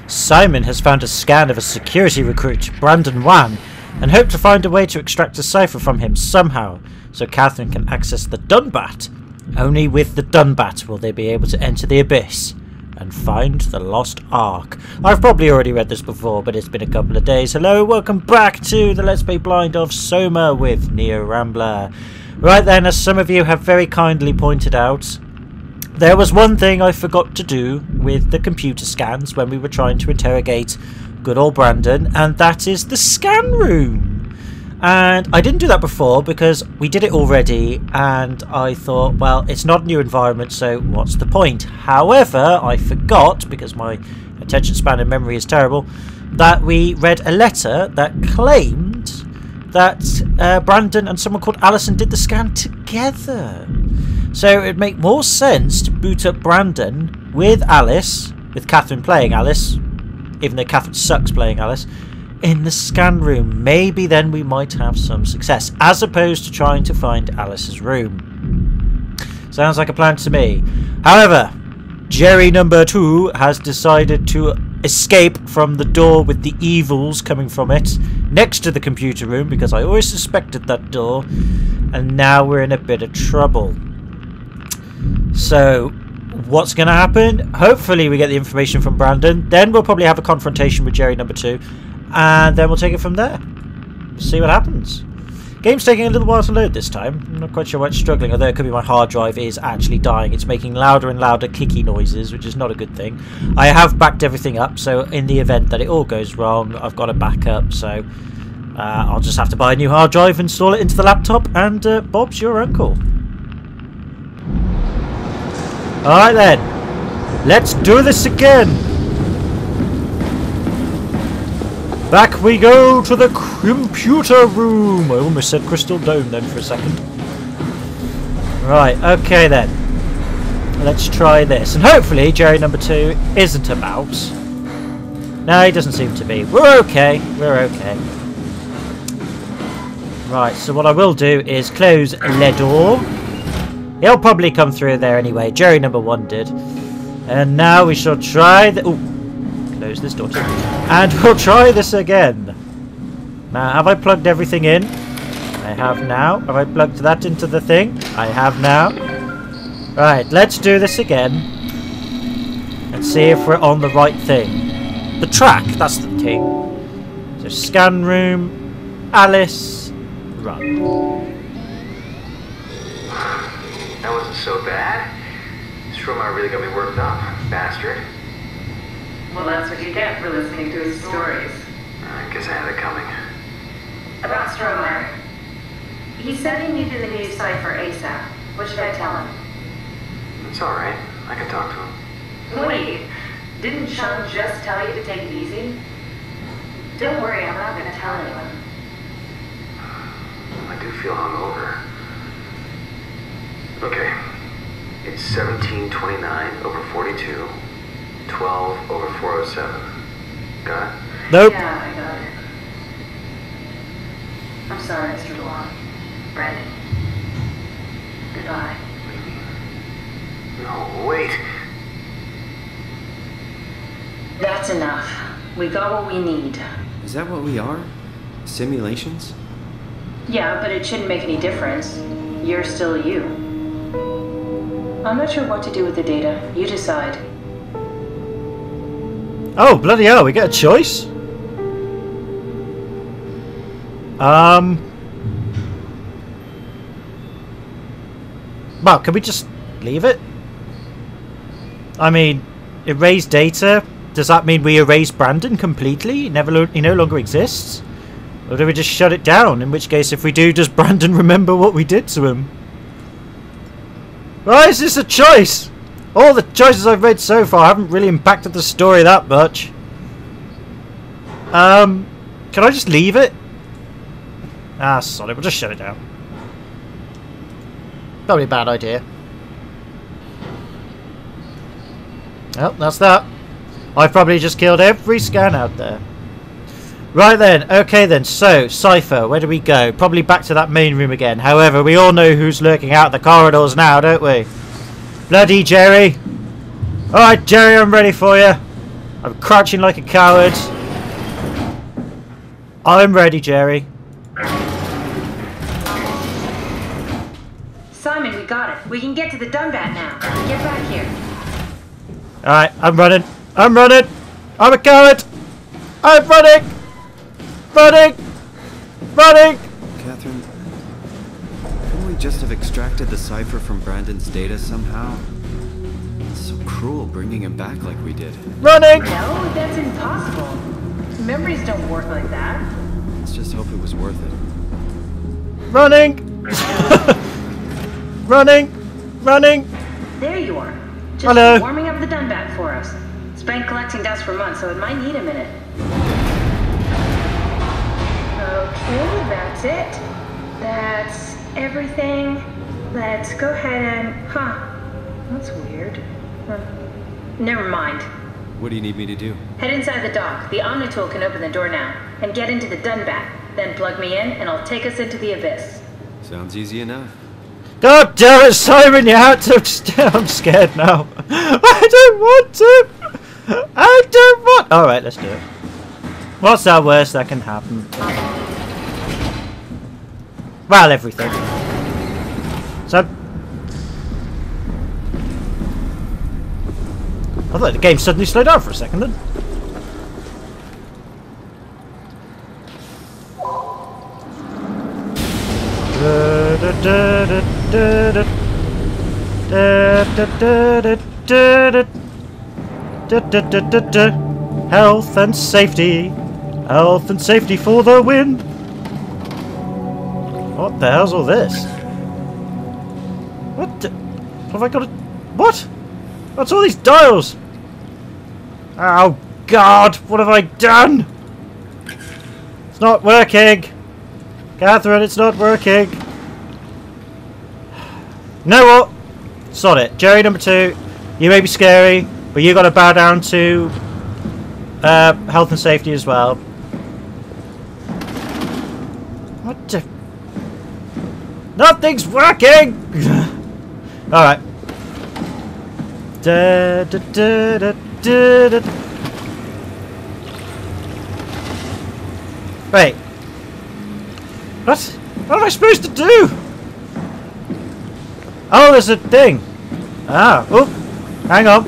Simon has found a scan of a security recruit, Brandon Wan, and hoped to find a way to extract a cipher from him somehow, so Catherine can access the Dunbat. Only with the Dunbat will they be able to enter the Abyss and find the Lost Ark. I've probably already read this before, but it's been a couple of days. Hello, welcome back to the Let's Play Blind of Soma with Rambler. Right then, as some of you have very kindly pointed out, there was one thing I forgot to do with the computer scans when we were trying to interrogate good old Brandon, and that is the scan room. And I didn't do that before because we did it already, and I thought, well, it's not a new environment, so what's the point? However, I forgot, because my attention span and memory is terrible, that we read a letter that claimed that Brandon and someone called Alison did the scan together. So it'd make more sense to boot up Brandon with Alice, with Catherine playing Alice, even though Catherine sucks playing Alice, in the scan room. Maybe then we might have some success, as opposed to trying to find Alice's room. Sounds like a plan to me. However, Jerry number 2 has decided to escape from the door with the evils coming from it, next to the computer room, because I always suspected that door, and now we're in a bit of trouble. So what's going to happen? Hopefully we get the information from Brandon, then we'll probably have a confrontation with Jerry number 2, and then we'll take it from there. See what happens. Game's taking a little while to load this time. I'm not quite sure why it's struggling, although it could be my hard drive is actually dying. It's making louder and louder kicky noises, which is not a good thing. I have backed everything up, so in the event that it all goes wrong, I've got a backup, so I'll just have to buy a new hard drive, install it into the laptop, and Bob's your uncle. Alright then, let's do this again. Back we go to the computer room. I almost said Crystal Dome then for a second. Right, okay then. Let's try this. And hopefully Jerry number 2 isn't about. No, he doesn't seem to be. We're okay. We're okay. Right, so what I will do is close the door. He'll probably come through there anyway. Jerry number 1 did. And now we shall try the... Ooh. Close this door too. And we'll try this again. Now, have I plugged everything in? I have now. Have I plugged that into the thing? I have now. Right, let's do this again. And see if we're on the right thing. The track, that's the thing. So, scan room, Alice, run. That wasn't so bad. This robot really got me worked up, bastard. Well, that's what you get for listening to his stories. I guess I had it coming. About Stromer. He said he needed a new cipher ASAP. What should I tell him? It's alright. I can talk to him. Wait, didn't Sean just tell you to take it easy? Don't worry, I'm not going to tell anyone. I do feel hungover. Okay. It's 1729 over 42. 12 over 407. Got it? Nope. Yeah, I got it. I'm sorry, Mr. DeLong. Brandon. Goodbye. No, wait. That's enough. We got what we need. Is that what we are? Simulations? Yeah, but it shouldn't make any difference. You're still you. I'm not sure what to do with the data. You decide. Oh, bloody hell, we get a choice? Well, can we just leave it? I mean, erase data? Does that mean we erase Brandon completely? He no longer exists? Or do we just shut it down? In which case, if we do, does Brandon remember what we did to him? Why is this a choice? All the choices I've made so far haven't really impacted the story that much. Can I just leave it? Ah, sorry, we'll just shut it down. Probably a bad idea. Well, that's that. I've probably just killed every scan out there. Right then, okay then, so, Cypher, where do we go? Probably back to that main room again. However, we all know who's lurking out the corridors now, don't we? Bloody Jerry. Alright, Jerry, I'm ready for you. I'm crouching like a coward. I'm ready, Jerry. Simon, we got it. We can get to the Dunbat now. Get back here. Alright, I'm running. I'm running. I'm a coward. I'm running. Running. Running. Catherine, couldn't we just have extracted the cipher from Brandon's data somehow? It's so cruel bringing him back like we did. Running. No, that's impossible. Memories don't work like that. Let's just hope it was worth it. Running. Running. Running. There you are. Just Hello. warming up the Dunbat for us. It's been collecting dust for months, so it might need a minute. Okay, that's it. That's everything. Let's go ahead and... Huh. That's weird. Never mind. What do you need me to do? Head inside the dock. The Omnitool can open the door now. And get into the Dunbat. Then plug me in, and I'll take us into the Abyss. Sounds easy enough. God damn it, Simon, you had to... I'm scared now. I don't want to. I don't want... Alright, let's do it. What's that worst that can happen? Well, everything. So... I thought the game suddenly slowed down for a second then. Health and safety. Health and safety for the win. What the hell's all this? What the... Have I got a... What? What's all these dials? Oh God, what have I done? It's not working. Catherine, it's not working. You know what? Sod it. Jerry number 2, you may be scary, but you gotta bow down to health and safety as well. What the... Nothing's working! Alright. Wait. What? What am I supposed to do? Oh, there's a thing. Ah, oh, hang on.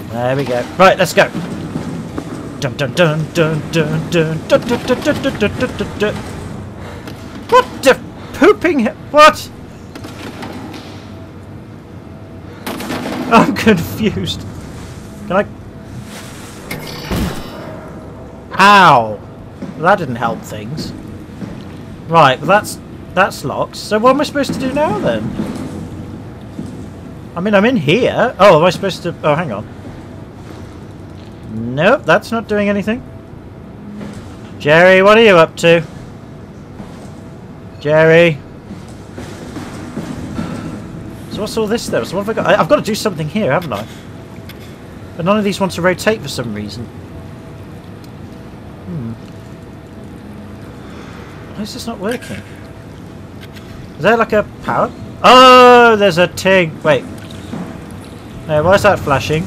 There we go. Right, let's go. Dun dun dun dun dun dun dun dun dun dun dun dun dun dun. What the pooping? What? I'm confused. Can I? Ow! That didn't help things. Right, well that's locked. So what am I supposed to do now then? I mean, I'm in here. Oh, am I supposed to... Oh, hang on. Nope, that's not doing anything. Jerry, what are you up to? Jerry. So what's all this though? So what have I got? I've got to do something here, haven't I? But none of these want to rotate for some reason. Why is this not working? Is there like a power? Oh, there's a ting. Wait. No, why is that flashing?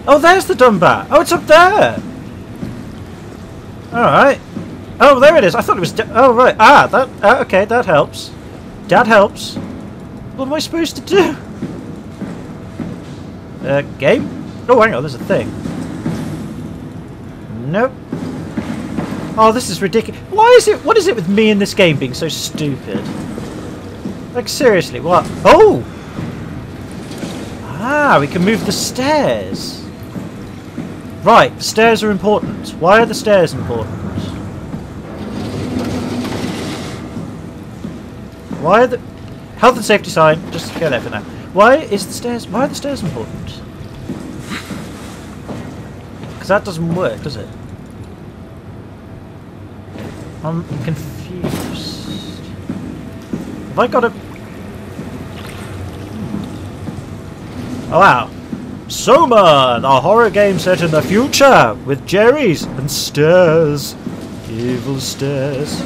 Oh, there's the Dunbat. Oh, it's up there. Alright. Oh, there it is. I thought it was... Oh, right. Ah, that... okay, that helps. That helps. What am I supposed to do? Game? Oh, hang on. There's a thing. Nope. Oh, this is ridiculous. Why is it... What is it with me in this game being so stupid? Like, seriously, what? Oh! Ah, we can move the stairs. Right, the stairs are important. Why are the stairs important? Why are the... Health and safety sign. Just go there for now. Why is the stairs... Why are the stairs important? Because that doesn't work, does it? I'm confused. Have I got a... Oh, wow. Soma, the horror game set in the future, with Jerry's and stairs. Evil stairs.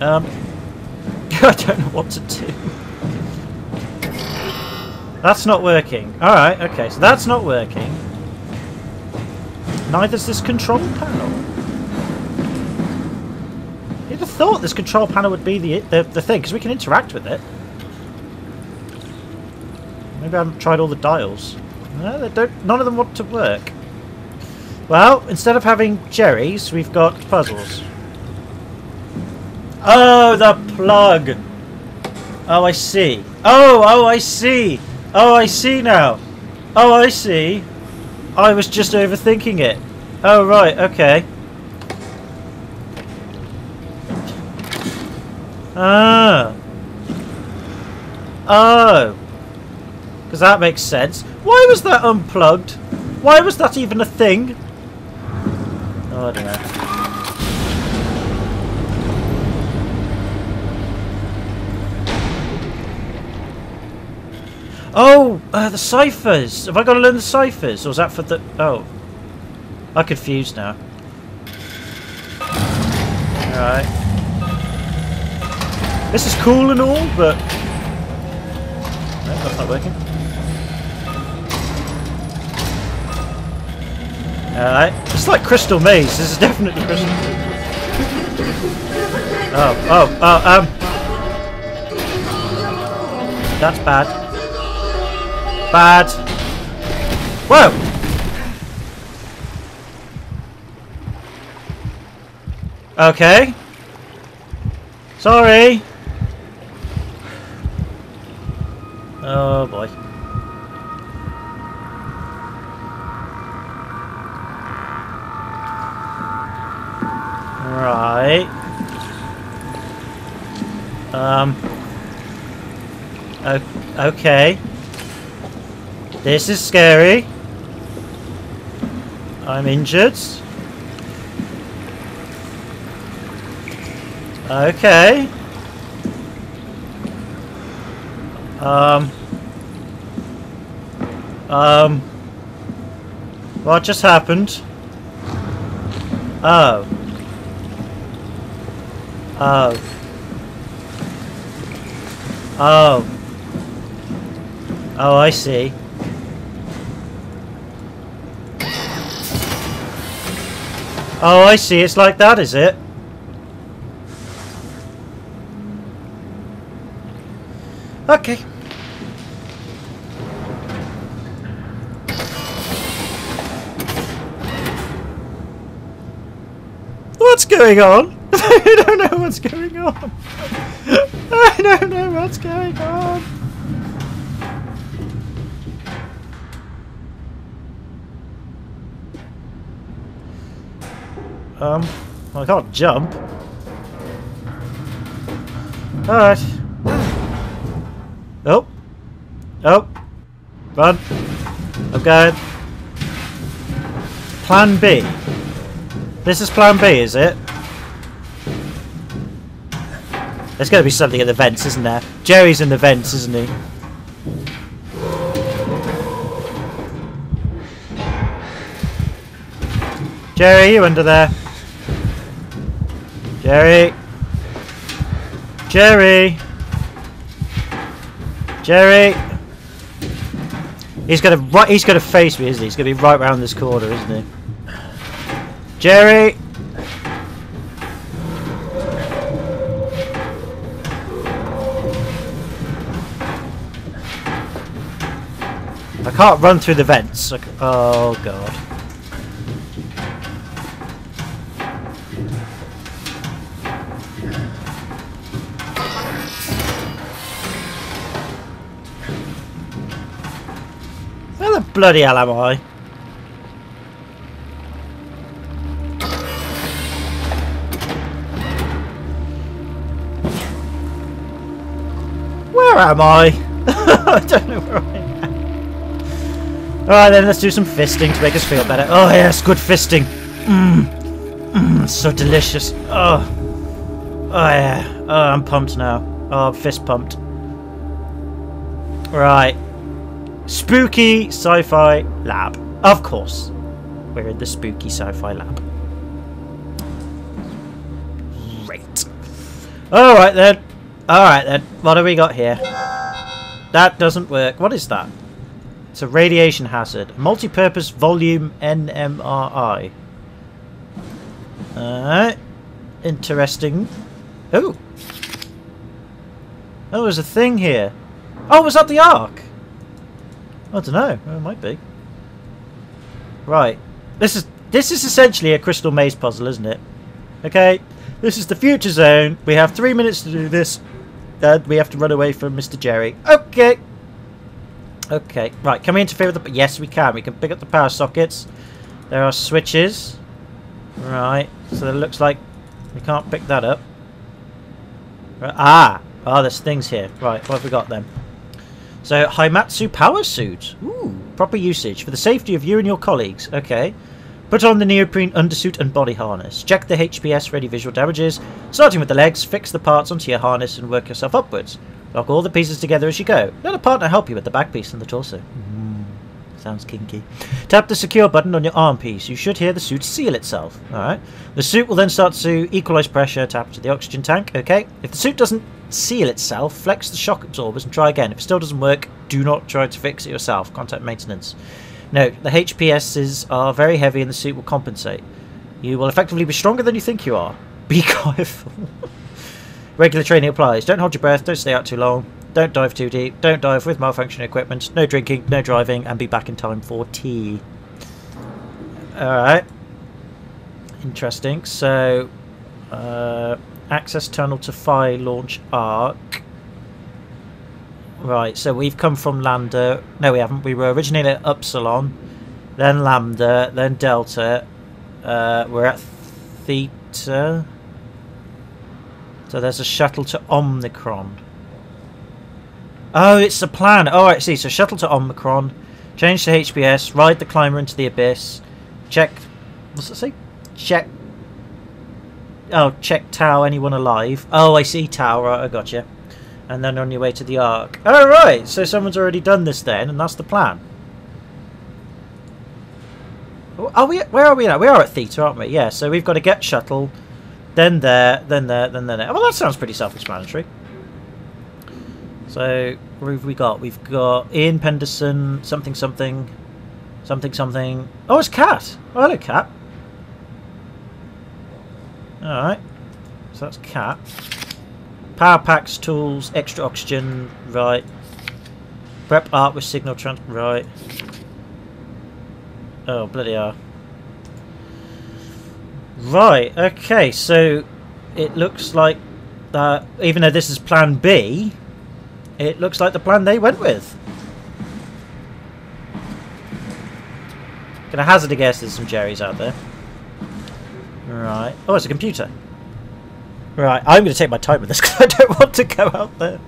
I don't know what to do. That's not working. Alright, okay, so that's not working. Neither's this control panel. You'd have thought this control panel would be the thing, because we can interact with it. Maybe I haven't tried all the dials. No, they don't. None of them want to work. Well, instead of having Jerry's, we've got puzzles. Oh, the plug! Oh, I see. Oh, I see! Oh, I see now! Oh, I see! I was just overthinking it. Oh, right, okay. Ah. Oh. Because that makes sense. Why was that unplugged? Why was that even a thing? Oh, I don't know. Oh, the ciphers. Have I got to learn the ciphers? Or is that for the... Oh. I'm confused now. Alright. This is cool and all, but... No, that's not working. Alright. It's like Crystal Maze. This is definitely Crystal Maze. That's bad. Bad. Whoa! Okay. Sorry. Oh boy. Right. Okay. This is scary. I'm injured. Okay. What just happened? Oh. Oh. Oh. Oh, I see. Oh, I see. It's like that, is it? Okay. What's going on? I don't know what's going on. I don't know what's going on. I can't jump. Alright. Oh. Oh. Run. I'm going. Plan B. This is plan B, is it? There's going to be something in the vents, isn't there? Jerry's in the vents, isn't he? Jerry, you under there? Jerry. Jerry. Jerry. He's gonna face me, isn't he? He's gonna be right round this corner, isn't he? Jerry. I can't run through the vents. Oh god. Where the bloody hell am I? Where am I? I don't know where I am. Alright then, let's do some fisting to make us feel better. Oh yes, good fisting. So delicious. Oh yeah. Oh, I'm pumped now. Oh, I'm fist pumped. Right. Spooky sci-fi lab. Of course. We're in the spooky sci-fi lab. Alright then. Alright then. What have we got here? That doesn't work. What is that? It's a radiation hazard. Multi-purpose volume NMRI. Alright. Interesting. Oh. Oh, there's a thing here. Oh, was that the Ark? I don't know. Well, it might be. Right. This is essentially a crystal maze puzzle, isn't it? Okay. This is the future zone. We have 3 minutes to do this. And we have to run away from Mr. Jerry. Okay. Okay. right, can we interfere with the... Yes, we can. We can pick up the power sockets. There are switches. Right, so it looks like we can't pick that up. Right. Oh, there's things here. Right, what have we got then? So, Haimatsu power suit. Ooh, proper usage for the safety of you and your colleagues. Okay. Put on the neoprene undersuit and body harness. Check the HPS ready visual damages. Starting with the legs, fix the parts onto your harness and work yourself upwards. Lock all the pieces together as you go. Let a partner help you with the back piece and the torso. Sounds kinky. Tap the secure button on your arm piece. You should hear the suit seal itself. Alright. The suit will then start to equalise pressure. Tap to the oxygen tank. Okay. If the suit doesn't seal itself, flex the shock absorbers and try again. If it still doesn't work, do not try to fix it yourself. Contact maintenance. Note, the HPSs are very heavy and the suit will compensate. You will effectively be stronger than you think you are. Be careful. Regular training applies. Don't hold your breath. Don't stay out too long. Don't dive too deep. Don't dive with malfunctioning equipment. No drinking, no driving, and be back in time for tea. Alright. Interesting. So, access tunnel to Phi launch arc. Right, so we've come from Lambda. No, we haven't. We were originally at Upsilon, then Lambda, then Delta. We're at Theta. So there's a shuttle to Omicron. Oh, it's the plan. Oh, I see. So shuttle to Omicron, change to HPS, ride the climber into the abyss, check... What's it say? Check... Oh, check Tau, anyone alive. Oh, I see Tau. Right, I gotcha. And then on your way to the Ark. Oh, right. So someone's already done this then, and that's the plan. Are we? Where are we now? We are at Theta, aren't we? Yeah, so we've got to get shuttle, then there, then there, then there. Well, that sounds pretty self-explanatory. So, what have we got? We've got Ian Penderson, something, something, something, something. Oh, it's Cat. Oh, hello, Cat. Alright. So that's Cat. Power packs, tools, extra oxygen, right. Prep art with signal right. Oh, bloody hell. Right, okay, so it looks like that, even though this is plan B, it looks like the plan they went with. Gonna hazard a guess there's some Jerrys out there. Right. Oh, it's a computer. Right, I'm going to take my time with this because I don't want to go out there.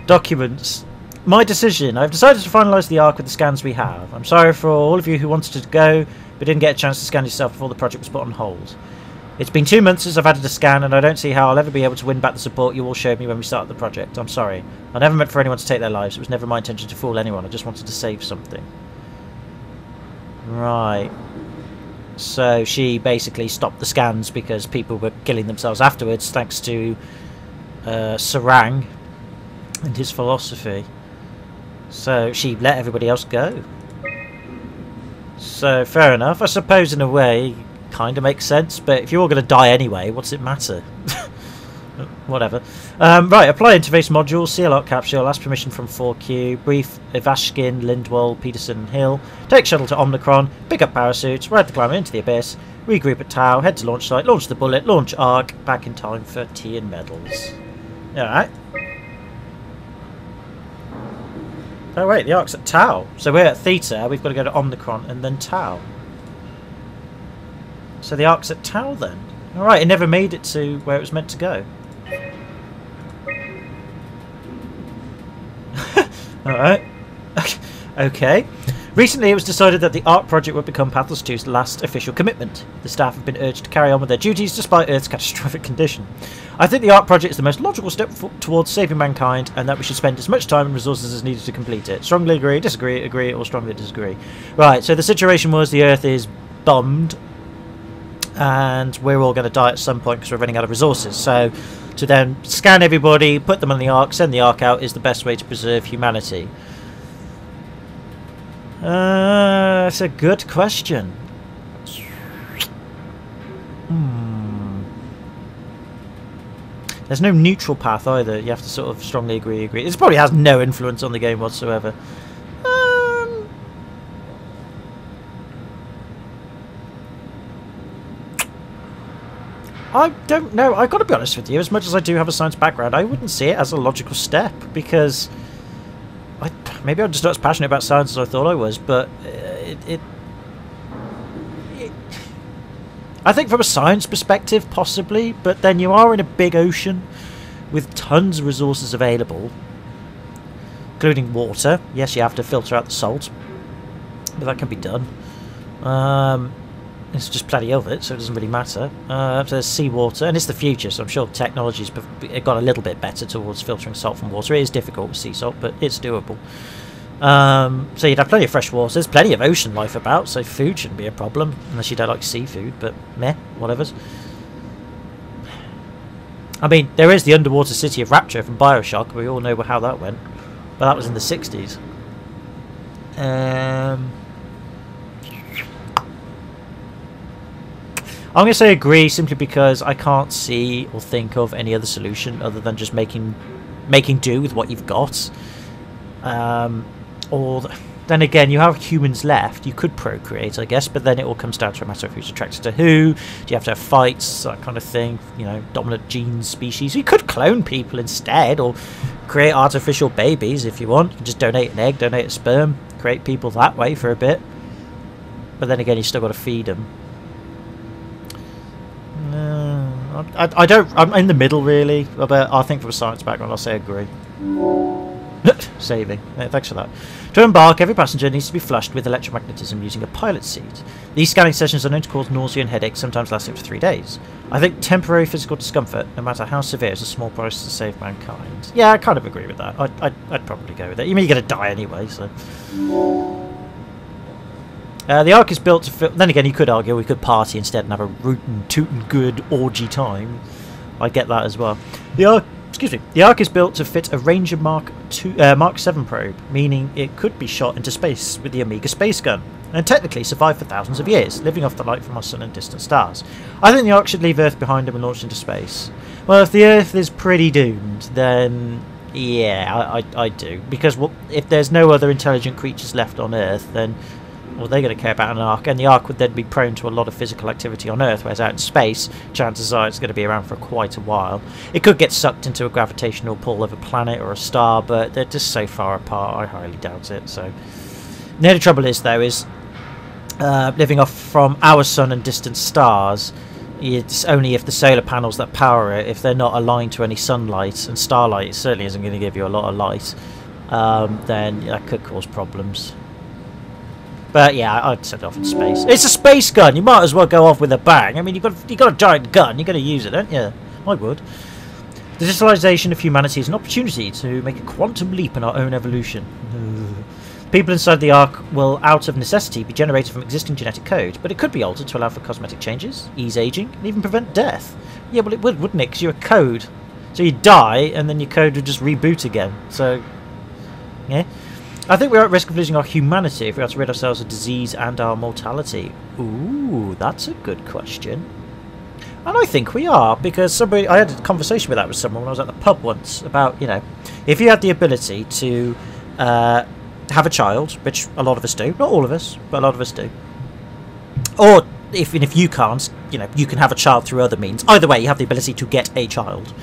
Documents. My decision. I've decided to finalise the Ark with the scans we have. I'm sorry for all of you who wanted to go but didn't get a chance to scan yourself before the project was put on hold. It's been 2 months since I've added a scan and I don't see how I'll ever be able to win back the support you all showed me when we started the project. I'm sorry. I never meant for anyone to take their lives. It was never my intention to fool anyone. I just wanted to save something. Right. So she basically stopped the scans because people were killing themselves afterwards, thanks to Sarang and his philosophy. So she let everybody else go. So fair enough. I suppose in a way, kind of makes sense. But if you're all going to die anyway, what's it matter? Whatever. Right, apply interface module, seal out capsule, ask permission from 4Q, brief Ivashkin, Lindwall, Peterson, Hill, take shuttle to Omicron, pick up parachutes, ride the climber into the abyss, regroup at Tau, head to launch site, launch the bullet, launch Ark, back in time for tea and medals. Alright. Oh wait, the Ark's at Tau. So we're at Theta, we've got to go to Omicron and then Tau. So the Ark's at Tau then. Alright, it never made it to where it was meant to go. Alright. Okay. Recently it was decided that the Ark project would become Pathless 2's last official commitment. The staff have been urged to carry on with their duties despite Earth's catastrophic condition. I think the Ark project is the most logical step towards saving mankind and that we should spend as much time and resources as needed to complete it. Strongly agree, disagree, agree, or strongly disagree. Right, so the situation was the Earth is bummed and we're all going to die at some point because we're running out of resources. So to then scan everybody, put them on the Ark, send the Ark out is the best way to preserve humanity? That's a good question. There's no neutral path either. You have to sort of strongly agree. This probably has no influence on the game whatsoever. I don't know. I've got to be honest with you. As much as I do have a science background, I wouldn't see it as a logical step because maybe I'm just not as passionate about science as I thought I was. But I think from a science perspective, possibly. But then you are in a big ocean with tons of resources available, including water. Yes, you have to filter out the salt, but that can be done. It's just plenty of it, so it doesn't really matter. So there's seawater, and it's the future, so I'm sure technology's got a little bit better towards filtering salt from water. It is difficult with sea salt, but it's doable. So you'd have plenty of fresh water. There's plenty of ocean life about, so food shouldn't be a problem, unless you don't like seafood, but meh, whatever's. I mean, there is the underwater city of Rapture from Bioshock. We all know how that went, but that was in the 60s. I'm going to say agree simply because I can't see or think of any other solution other than just making do with what you've got. Then again, you have humans left. You could procreate, I guess, but then it all comes down to a matter of who's attracted to who. Do you have to have fights, that kind of thing? You know, dominant genes, species. You could clone people instead, or create artificial babies if you want. You can just donate an egg, donate a sperm, create people that way for a bit. But then again, you still got to feed them. I don't. I'm in the middle really. But I think from a science background, I'll say agree. Saving. Thanks for that. To embark, every passenger needs to be flushed with electromagnetism using a pilot seat. These scanning sessions are known to cause nausea and headaches, sometimes lasting up to 3 days. I think temporary physical discomfort, no matter how severe, is a small price to save mankind. Yeah, I kind of agree with that. I'd probably go with it. You mean you're going to die anyway, so. The Ark is built to fill... Then again, you could argue we could party instead and have a rootin' tootin' good orgy time. I get that as well. The Ark is built to fit a Ranger Mark 7 probe, meaning it could be shot into space with the Omega space gun, and technically survive for thousands of years, living off the light from our sun and distant stars. I think the Ark should leave Earth behind and be launched into space. Well, if the Earth is pretty doomed, then yeah, I do. Because if there's no other intelligent creatures left on Earth, then... well, they're going to care about an Ark, and the Ark would then be prone to a lot of physical activity on Earth, whereas out in space, chances are it's going to be around for quite a while. It could get sucked into a gravitational pull of a planet or a star, but they're just so far apart, I highly doubt it. So, the only trouble is, though, is living off from our sun and distant stars, it's only if the solar panels that power it, if they're not aligned to any sunlight, and starlight certainly isn't going to give you a lot of light, then that could cause problems. But yeah, I'd set it off in space. It's a space gun. You might as well go off with a bang. I mean, you got a giant gun. You're going to use it, don't you? I would. The digitalization of humanity is an opportunity to make a quantum leap in our own evolution. People inside the Ark will, out of necessity, be generated from existing genetic code, but it could be altered to allow for cosmetic changes, ease aging, and even prevent death. Yeah, well, it would, wouldn't it? Because you're a code. So you die, and then your code would just reboot again. So, yeah. I think we're at risk of losing our humanity if we have to rid ourselves of disease and our mortality. Ooh, that's a good question. And I think we are, because I had a conversation with that with someone when I was at the pub once about, you know, if you had the ability to have a child, which a lot of us do, not all of us, but a lot of us do, or if you can't, you know, you can have a child through other means. Either way, you have the ability to get a child.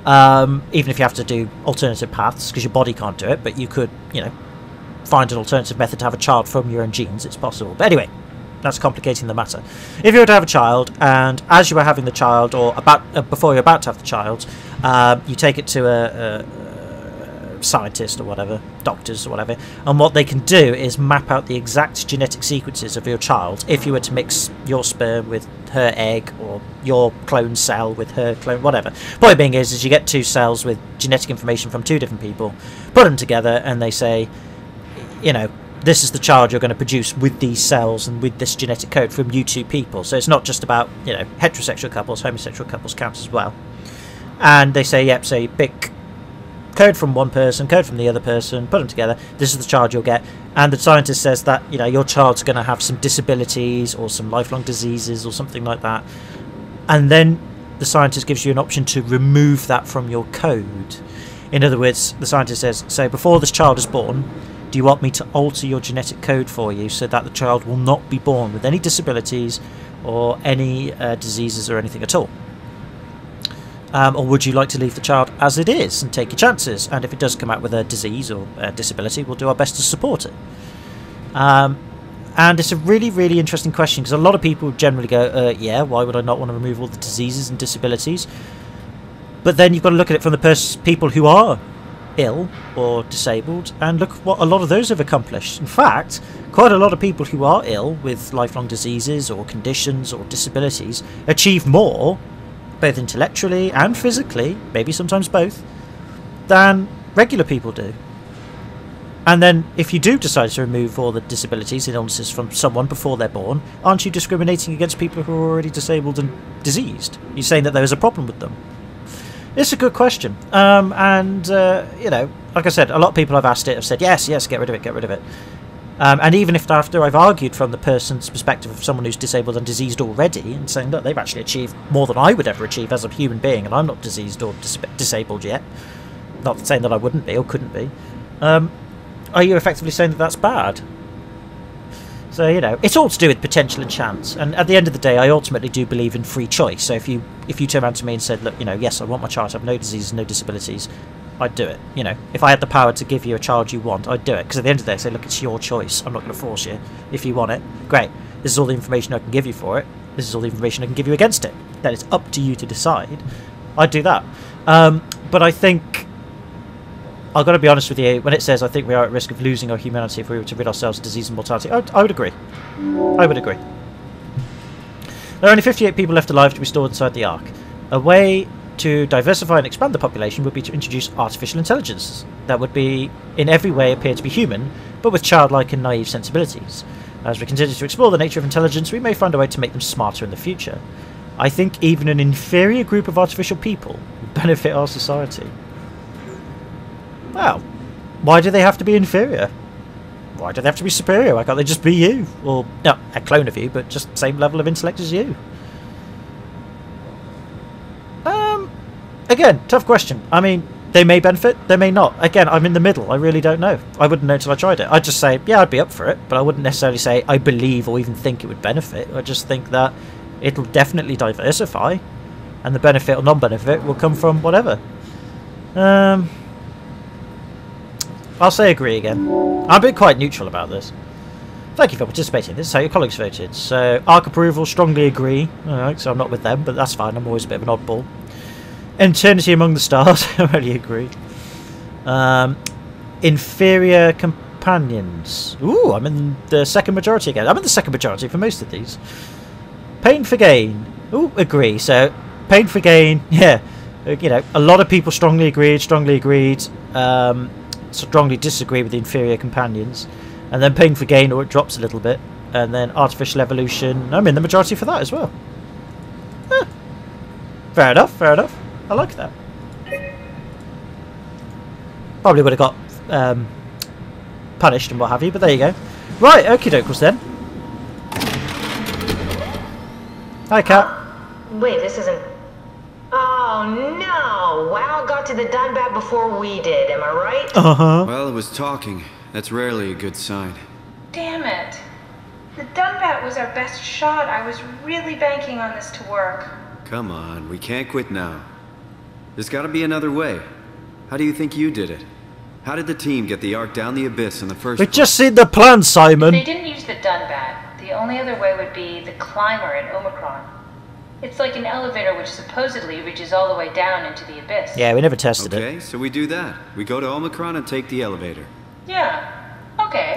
Even if you have to do alternative paths, because your body can't do it, but you could, you know, find an alternative method to have a child from your own genes. It's possible. But anyway, that's complicating the matter. If you were to have a child, and as you were having the child, or before you're about to have the child, you take it to a scientist or whatever, doctors or whatever, and what they can do is map out the exact genetic sequences of your child if you were to mix your sperm with her egg, or your clone cell with her clone, whatever. Point being is you get 2 cells with genetic information from 2 different people, put them together, and they say, you know, this is the child you're going to produce with these cells and with this genetic code from you 2 people. So it's not just about, you know, heterosexual couples, homosexual couples count as well. And they say, yep, so you pick code from one person, code from the other person, put them together, this is the child you'll get. And the scientist says that, you know, your child's going to have some disabilities or some lifelong diseases or something like that. And then the scientist gives you an option to remove that from your code. In other words, the scientist says, so before this child is born, do you want me to alter your genetic code for you so that the child will not be born with any disabilities or any diseases or anything at all? Or would you like to leave the child as it is and take your chances? And if it does come out with a disease or a disability, we'll do our best to support it. And it's a really, really interesting question, because a lot of people generally go, yeah, why would I not want to remove all the diseases and disabilities? But then you've got to look at it from the people who are ill or disabled, and look what a lot of those have accomplished. In fact, quite a lot of people who are ill with lifelong diseases or conditions or disabilities achieve more, both intellectually and physically, maybe sometimes both, than regular people do. And then if you do decide to remove all the disabilities and illnesses from someone before they're born, aren't you discriminating against people who are already disabled and diseased? You're saying that there is a problem with them. It's a good question. You know, like I said, a lot of people I've asked it have said, yes, get rid of it, get rid of it. And even if after I've argued from the person's perspective of someone who's disabled and diseased already, and saying, look, they've actually achieved more than I would ever achieve as a human being, and I'm not diseased or disabled yet. Not saying that I wouldn't be or couldn't be. Are you effectively saying that that's bad? So, you know, it's all to do with potential and chance. And at the end of the day, I ultimately do believe in free choice. So if you turn around to me and said, look, you know, yes, I want my child to have no diseases, no disabilities, I'd do it. You know, if I had the power to give you a child you want, I'd do it. Because at the end of the day, I say, look, it's your choice. I'm not going to force you. If you want it, great. This is all the information I can give you for it. This is all the information I can give you against it. Then it's up to you to decide. I'd do that. But I think, I've got to be honest with you, when it says I think we are at risk of losing our humanity if we were to rid ourselves of disease and mortality, I would agree. I would agree. There are only 58 people left alive to be stored inside the Ark. A way to diversify and expand the population would be to introduce artificial intelligence that would be in every way appear to be human, but with childlike and naive sensibilities. As we continue to explore the nature of intelligence, we may find a way to make them smarter in the future. I think even an inferior group of artificial people would benefit our society. Well, why do they have to be inferior? Why do they have to be superior? Why can't they just be you? Or, no, a clone of you, but just same level of intellect as you? Again, tough question. I mean, they may benefit, they may not. Again, I'm in the middle. I really don't know. I wouldn't know until I tried it. I'd just say, yeah, I'd be up for it, but I wouldn't necessarily say I believe or even think it would benefit. I just think that it'll definitely diversify, and the benefit or non-benefit will come from whatever. I'll say agree again. I'm being quite neutral about this. Thank you for participating. This is how your colleagues voted. So, ARC approval, strongly agree. Alright, so I'm not with them, but that's fine. I'm always a bit of an oddball. Eternity among the stars. I really agree. Inferior companions. Ooh, I'm in the second majority again. I'm in the second majority for most of these. Pain for gain. Ooh, agree. So, pain for gain. Yeah. You know, a lot of people strongly agreed. Strongly disagree with the inferior companions. And then pain for gain, or it drops a little bit. And then artificial evolution. I'm in the majority for that as well. Fair enough, fair enough. I like that. Probably would have got punished and what have you, but there you go. Right, okie dokes then. Hi, Kat. Wait, this isn't... Oh, no! WoW got to the Dunbat before we did, am I right? Uh-huh. Well, it was talking. That's rarely a good sign. Damn it. The Dunbat was our best shot. I was really banking on this to work. Come on, we can't quit now. There's gotta be another way. How do you think you did it? How did the team get the Ark down the abyss in the first place? We've just seen the plan, Simon. If they didn't use the Dunbat, the only other way would be the climber at Omicron. It's like an elevator which supposedly reaches all the way down into the abyss. Yeah, we never tested it. Okay, so we do that. We go to Omicron and take the elevator. Yeah, okay.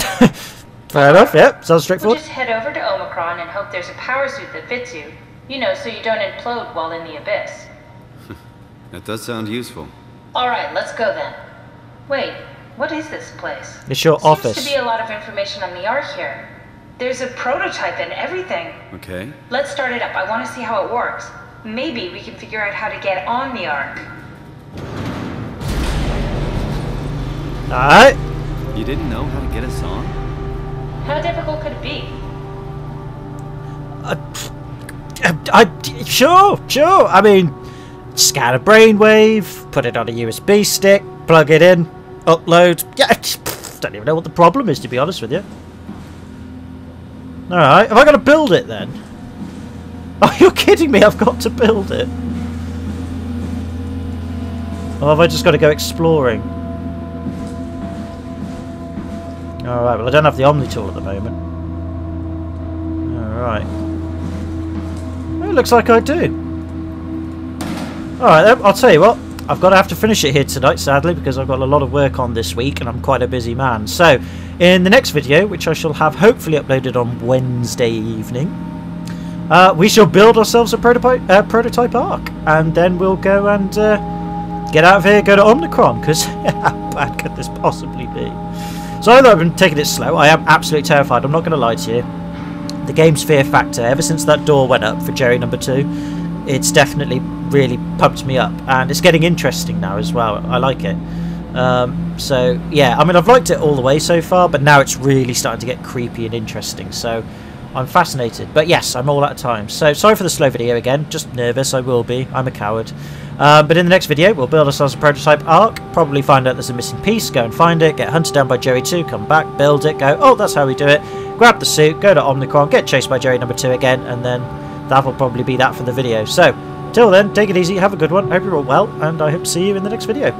Fair enough, yep, sounds We'll straightforward. just head over to Omicron and hope there's a power suit that fits you. You know, so you don't implode while in the abyss. That does sound useful. Alright, let's go then. Wait, what is this place? It's your office. Seems to be a lot of information on the Ark here. There's a prototype and everything. Okay. Let's start it up. I want to see how it works. Maybe we can figure out how to get on the Ark. Alright. You didn't know how to get us on? How difficult could it be? Sure. I mean, scan a brainwave, put it on a USB stick, plug it in, upload. Yeah, don't even know what the problem is, to be honest with you. Alright, have I got to build it then? Oh, you're kidding me, I've got to build it. Or have I just got to go exploring? Alright, well I don't have the Omni tool at the moment. Alright. Well, it looks like I do. Alright then, I'll tell you what. I've got to have to finish it here tonight, sadly, because I've got a lot of work on this week and I'm quite a busy man. So, in the next video, which I shall have hopefully uploaded on Wednesday evening, we shall build ourselves a prototype Ark, and then we'll go and get out of here, go to Omnicron, because how bad could this possibly be? So I know I've been taking it slow. I am absolutely terrified, I'm not going to lie to you. The game's fear factor, ever since that door went up for Jerry number 2, it's definitely really pumped me up, and it's getting interesting now as well. I like it. So yeah, I mean, I've liked it all the way so far, but now it's really starting to get creepy and interesting, so I'm fascinated. But yes, I'm all out of time, so sorry for the slow video again, just nervous. I will be, I'm a coward. But in the next video we'll build ourselves a prototype Ark, probably find out there's a missing piece, go and find it, get hunted down by Jerry 2, come back, build it, go, oh, that's how we do it, grab the suit, go to Omnicron, get chased by Jerry number 2 again, and then that will probably be that for the video. So till then, take it easy, have a good one, hope you're all well, and I hope to see you in the next video.